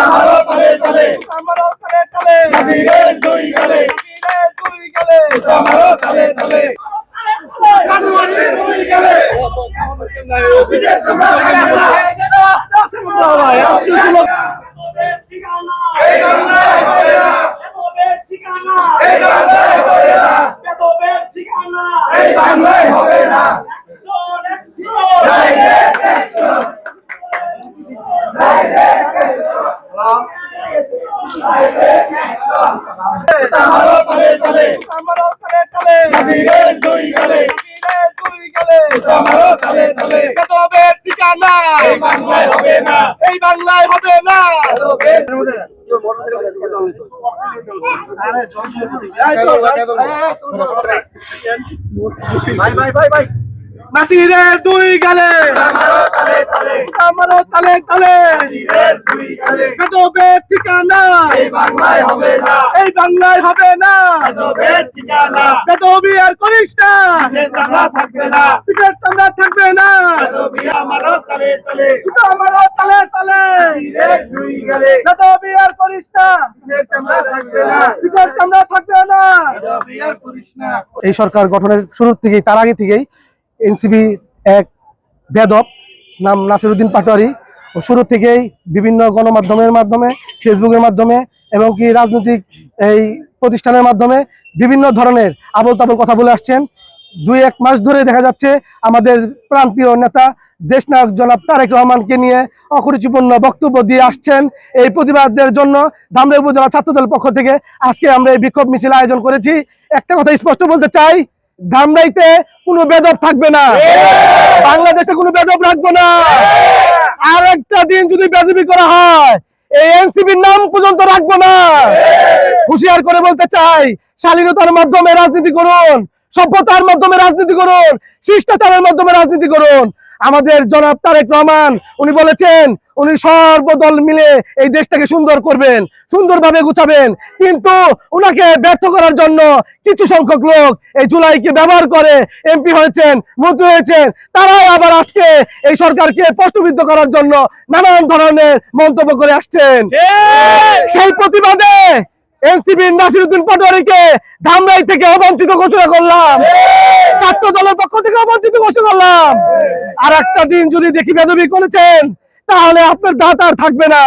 আমারও তলে তলে নাসিরের দুই গালে আমারও তলে তলে কাটুয়ারির দুই গালে বিদেশ আমরা এই বাংলায় হবে না এই বাংলায় হবে না এই বাংলায় হবে না ডাইরেক্ট অ্যাকশন আমারও তলে তলে নাসিরের দুই গালে আমারও তলে তলে বেদবের ঠিকানা এই বাংলায় হবে না এই বাংলায় হবে না। নাসিরের দুই গালে আমারও তলে তলে বেদবের ঠিকানা এই বাংলায় হবে না এই বাংলায় হবে না। বেদবের ঠিকানা বেদবি আর করিস না, পিঠের চামড়া থাকবে না পিঠের চামড়া থাকবে না। বেদবি আমারও তলে তলে জুতো আমারও তলে তলে নাসিরের দুই গালে বেদবি আর করিস না, পিঠের চামড়া থাকবে না পিঠের চামড়া থাকবে না। বেদবি আর করিস না। এই সরকার গঠনের শুরু থেকেই, তার আগে থেকেই এনসিপি এক বেদব নাম নাসিরউদ্দিন পাটোয়ারি ও শুরু থেকেই বিভিন্ন গণমাধ্যমের মাধ্যমে, ফেসবুকের মাধ্যমে এবং কি রাজনৈতিক এই প্রতিষ্ঠানের মাধ্যমে বিভিন্ন ধরনের আবল তাবল কথা বলে আসছেন। 2-1 মাস ধরে দেখা যাচ্ছে আমাদের প্রাণপ্রিয় নেতা দেশনায়ক জনাব তারেক রহমানকে নিয়ে অকুরুচিপূর্ণ বক্তব্য দিয়ে আসছেন। এই প্রতিবাদের জন্য ধামরাই উপজেলা ছাত্রদলের পক্ষ থেকে আজকে আমরা এই বিক্ষোভ মিছিল আয়োজন করেছি। একটা কথা স্পষ্ট বলতে চাই, ধামরাইতে কোনো বেদব থাকবে না, বাংলাদেশে কোনো বেদব রাখবো না। আর একটা দিন যদি বেদবি করা হয় এই এনসিপির নাম পর্যন্ত রাখবো না। হুঁশিয়ার করে বলতে চাই, শালীনতার মাধ্যমে রাজনীতি করুন, সভ্যতার মাধ্যমে রাজনীতি করুন, শিষ্টাচারের মাধ্যমে রাজনীতি করুন। আমাদের জনাব তারেক রহমান উনি বলেছেন উনি সর্বদল মিলে এই দেশটাকে সুন্দর করবেন, সুন্দরভাবে গুছাবেন, কিন্তু উনাকে ব্যর্থ করার জন্য কিছু সংখ্যক লোক এই জুলাইকে ব্যবহার করে এমপি হয়েছেন, মন্ত্রী হয়েছেন, তারাই আবার আজকে এই সরকারকে প্রশ্নবিদ্ধ করার জন্য নানান ধরনের মন্তব্য করে আসছেন। সেই প্রতিবাদে এনসিপির নাসিরউদ্দিন পাটোয়ারিকে ধামরাই থেকে অবাঞ্ছিত ঘোষণা করলাম, ছাত্র দলের পক্ষ থেকে অবাঞ্ছিত ঘোষণা করলাম। আর একটা দিন যদি দেখি বেদবি করেছেন তাহলে আপনার দাঁত আর থাকবে না।